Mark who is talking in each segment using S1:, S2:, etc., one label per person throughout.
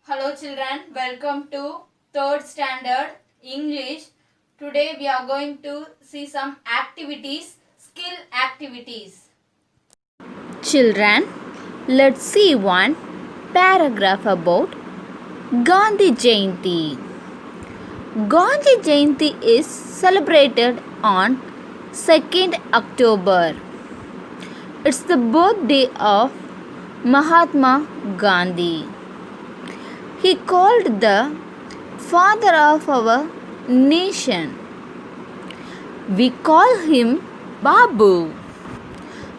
S1: Hello children, welcome to 3rd standard English. Today we are going to see some activities, skill activities.
S2: Children, let's see one paragraph about Gandhi Jayanti. Gandhi Jayanti is celebrated on 2nd October. It's the birthday of Mahatma Gandhi. He called the father of our nation. We call him Babu.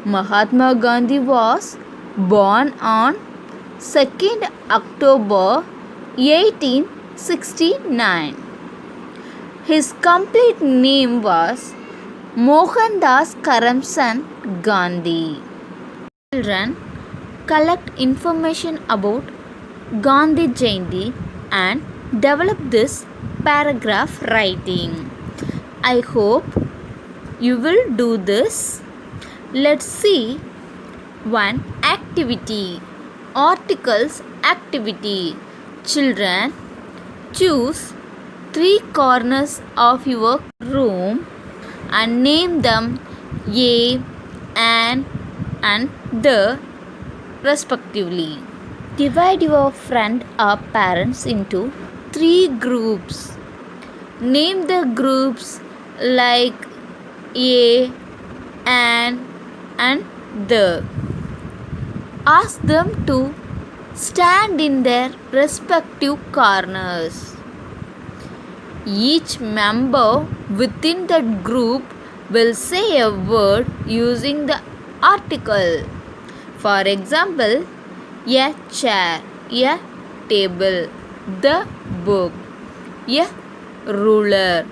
S2: Mahatma Gandhi was born on 2nd October 1869. His complete name was Mohandas Karamchand Gandhi. Children, collect information about Gandhi Jayanti and develop this paragraph writing. I hope you will do this. Let's see one activity. Articles activity. Children, choose 3 corners of your room and name them A, and the respectively. Divide your friend or parents into 3 groups. Name the groups like A, and the. Ask them to stand in their respective corners. Each member within that group will say a word using the article. For example, a chair, a table, the book, a ruler.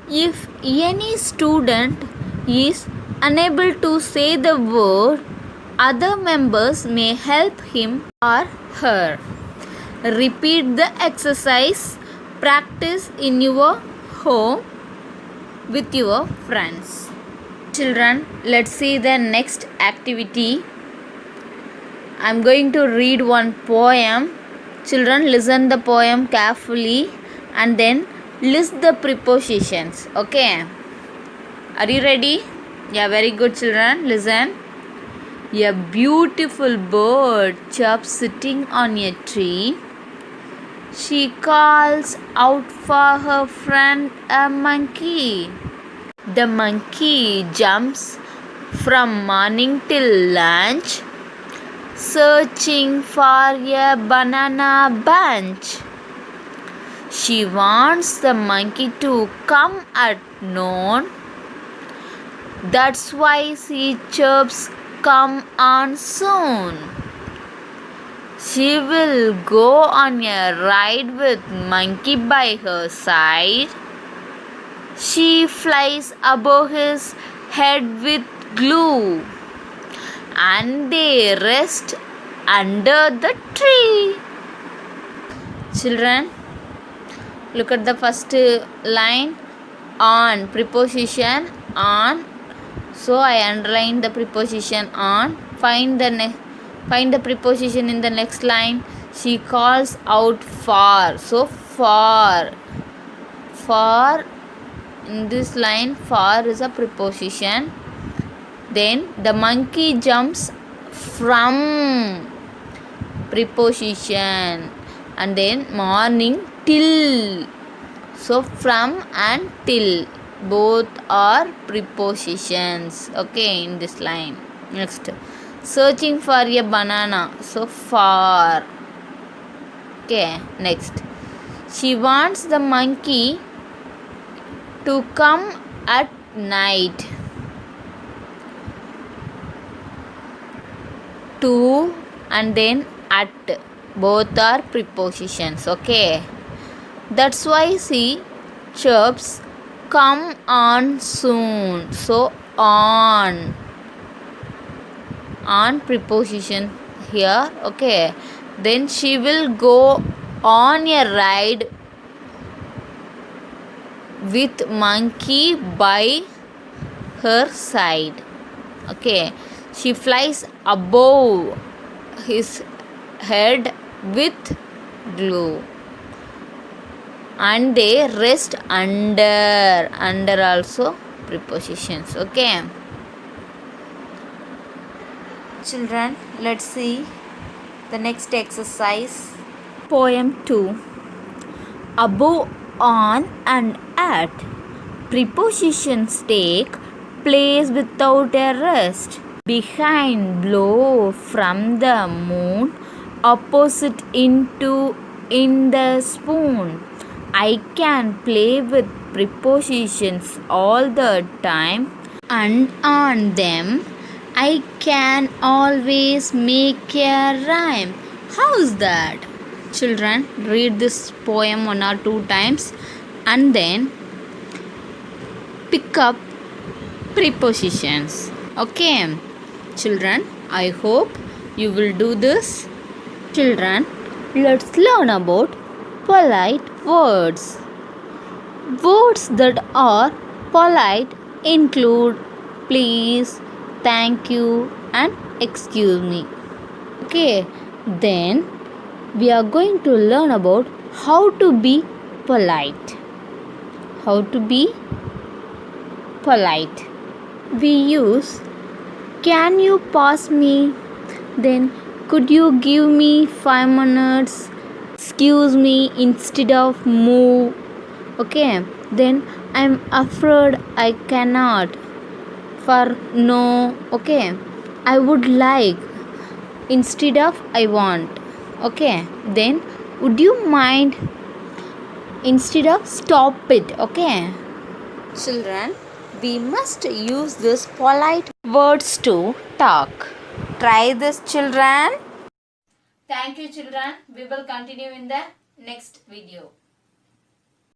S2: If any student is unable to say the word, other members may help him or her. Repeat the exercise. Practice in your home with your friends. Children, let's see the next activity. I'm going to read one poem. Children, listen the poem carefully and then list the prepositions. Okay, are you ready? Yeah, very good children. Listen. A beautiful bird chirps sitting on a tree. She calls out for her friend a monkey. The monkey jumps from morning till lunch, searching for a banana bunch. She wants the monkey to come at noon. That's why she chirps, "Come on soon." She will go on a ride with monkey by her side. She flies above his head with glue, and they rest under the tree. Children, look at the first line. On, preposition on. So I underline the preposition on. Find the preposition in the next line. She calls out for. So for in this line, for is a preposition. Then the monkey jumps from, preposition, and then morning till. So from and till both are prepositions. Okay, in this line. Next, searching for a banana. So for. Okay, next, she wants the monkey to come at night. To and then at both are prepositions. Okay, that's why she chirps, "Come on soon." So on preposition here. Okay, then she will go on a ride with monkey by her side. Okay, she flies above his head with glue. And they rest under. Under also prepositions. Okay. Children, let's see the next exercise. Poem 2. Above, on, and at. Prepositions take place without a rest. Behind, blow from the moon. Opposite, into, in the spoon. I can play with prepositions all the time, and on them I can always make a rhyme. How's that? Children, read this poem 1 or 2 times and then pick up prepositions. Okay, children, I hope you will do this. Children, let's learn about polite words. Words that are polite include please, thank you, and excuse me. Okay, then we are going to learn about how to be polite. How to be polite. We use can you pass me? Then could you give me 5 minutes? Excuse me instead of move. Okay, then I'm afraid I cannot. For no. Okay, I would like instead of I want. Okay, then would you mind instead of stop it. Okay, children, we must use this polite words to talk. Try this, children.
S1: Thank you, children. We will continue in the next video.